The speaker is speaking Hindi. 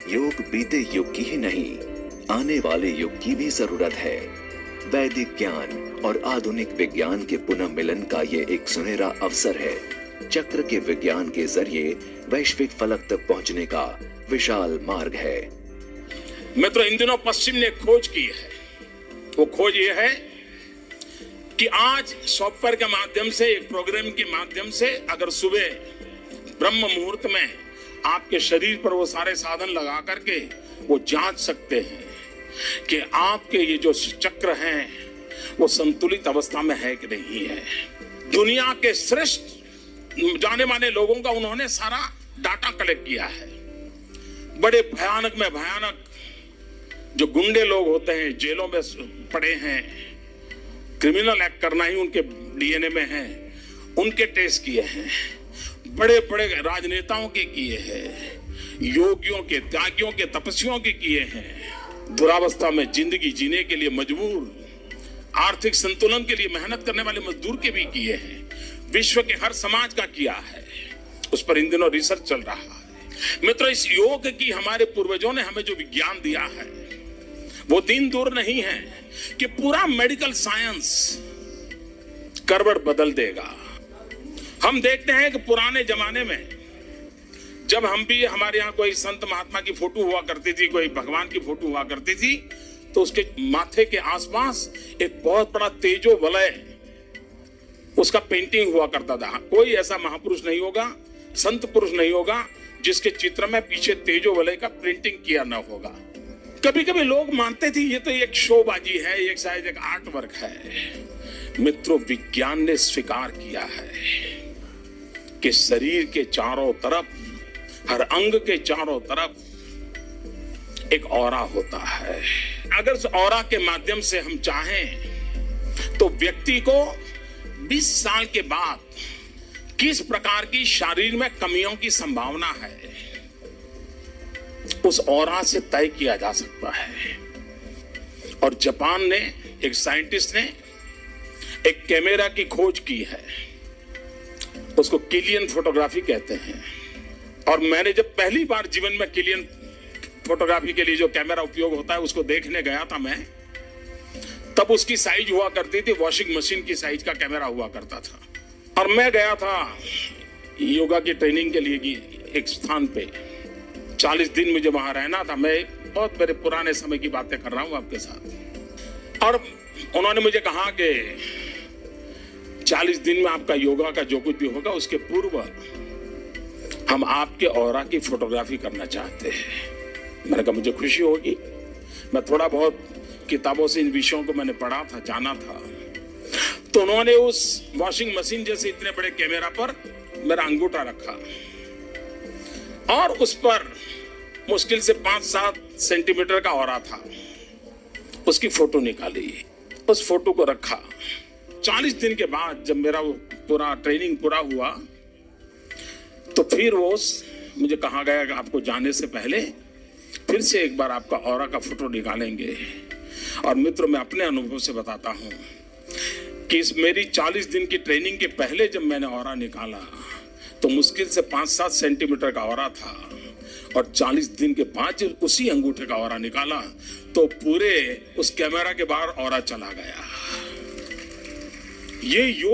योग बीते युग की ही नहीं, आने वाले युग की भी जरूरत है। वैदिक ज्ञान और आधुनिक विज्ञान के पुनः मिलन का ये एक सुनहरा अवसर है। चक्र के विज्ञान के जरिए वैश्विक फलक तक पहुंचने का विशाल मार्ग है। मित्रों, इन दिनों पश्चिम ने खोज की है। वो खोज ये है कि आज सॉफ्टवेयर के माध्यम से, एक प्रोग्राम के माध्यम से, अगर सुबह ब्रह्म मुहूर्त में आपके शरीर पर वो सारे साधन लगा करके वो जांच सकते हैं कि आपके ये जो चक्र हैं वो संतुलित अवस्था में है कि नहीं है। दुनिया के श्रेष्ठ जाने माने लोगों का उन्होंने सारा डाटा कलेक्ट किया है। बड़े भयानक में भयानक जो गुंडे लोग होते हैं, जेलों में पड़े हैं, क्रिमिनल एक्ट करना ही उनके डीएनए में है, उनके टेस्ट किए हैं। बड़े बड़े राजनेताओं के किए हैं, योगियों के, त्यागियों के, तपस्वियों के किए हैं। दुरावस्था में जिंदगी जीने के लिए मजबूर, आर्थिक संतुलन के लिए मेहनत करने वाले मजदूर के भी किए हैं। विश्व के हर समाज का किया है। उस पर इन दिनों रिसर्च चल रहा है। मित्रों, इस योग की हमारे पूर्वजों ने हमें जो विज्ञान दिया है वो दिन दूर नहीं है कि पूरा मेडिकल साइंस करवट बदल देगा। हम देखते हैं कि पुराने जमाने में जब हम भी, हमारे यहाँ कोई संत महात्मा की फोटो हुआ करती थी, कोई भगवान की फोटो हुआ करती थी, तो उसके माथे के आसपास एक बहुत बड़ा तेजो वलय उसका पेंटिंग हुआ करता था। कोई ऐसा महापुरुष नहीं होगा, संत पुरुष नहीं होगा जिसके चित्र में पीछे तेजो वलय का प्रिंटिंग किया ना होगा। कभी कभी लोग मानते थे ये तो एक शोबाजी है, एक शायद एक आर्ट वर्क है। मित्रों, विज्ञान ने स्वीकार किया है कि शरीर के चारों तरफ, हर अंग के चारों तरफ एक ऑरा होता है। अगर उस ऑरा के माध्यम से हम चाहें तो व्यक्ति को 20 साल के बाद किस प्रकार की शरीर में कमियों की संभावना है उस ऑरा से तय किया जा सकता है। और जापान ने, एक साइंटिस्ट ने एक कैमरा की खोज की है, उसको किलियन फोटोग्राफी कहते हैं। और मैंने जब पहली बार जीवन में किलियन फोटोग्राफी के लिए जो कैमरा उपयोग होता है उसको देखने गया था मैं, तब उसकी साइज हुआ करती थी वॉशिंग मशीन की साइज का कैमरा हुआ करता था। और मैं गया था योगा की ट्रेनिंग के लिए एक स्थान पे, 40 दिन मुझे वहां रहना था। मैं बहुत मेरे पुराने समय की बातें कर रहा हूं आपके साथ। और उन्होंने मुझे कहा कि 40 दिन में आपका योगा का जो कुछ भी होगा उसके पूर्व हम आपके ऑरा की फोटोग्राफी करना चाहते हैं। मैंने कहा मुझे खुशी होगी। मैं थोड़ा बहुत किताबों से इन विषयों को मैंने पढ़ा था, जाना था। तो उन्होंने उस वॉशिंग मशीन जैसे इतने बड़े कैमरा पर मेरा अंगूठा रखा और उस पर मुश्किल से 5-7 सेंटीमीटर का ऑरा था। उसकी फोटो निकाली, उस फोटो को रखा। 40 दिन के बाद जब मेरा पूरा ट्रेनिंग पूरा हुआ तो फिर वो मुझे कहा गया कि आपको जाने से पहले फिर से एक बार आपका ऑरा का फोटो निकालेंगे। और मित्रों, मैं अपने अनुभव से बताता हूं कि इस मेरी 40 दिन की ट्रेनिंग के पहले जब मैंने ऑरा निकाला तो मुश्किल से 5-7 सेंटीमीटर का ऑरा था। और 40 दिन के बाद जब उसी अंगूठे का ऑरा निकाला तो पूरे उस कैमरा के बाहर ऑरा चला गया। ये योग